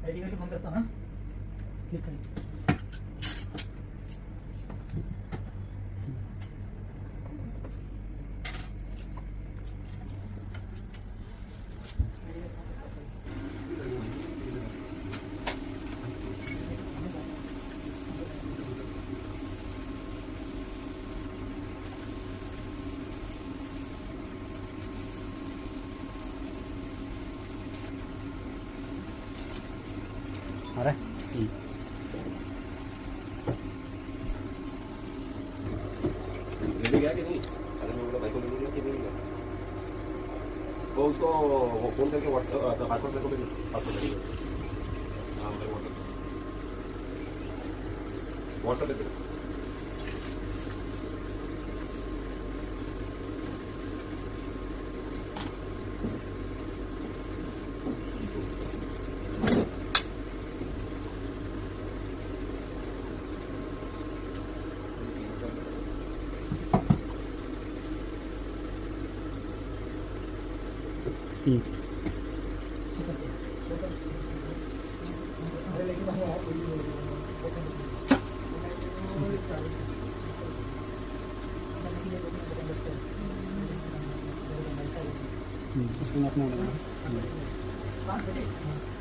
Ready phone करता ना. ठीक आहे. अरे ले गया कि नहीं? अगर मैं बोला भाई को ले गया कि नहीं? वो उसको फोन करके व्हाट्सएप पासवर्ड मेरे को भेज पासवर्ड भेज. हाँ मेरे व्हाट्सएप पे इसको अपना सांस बैठे.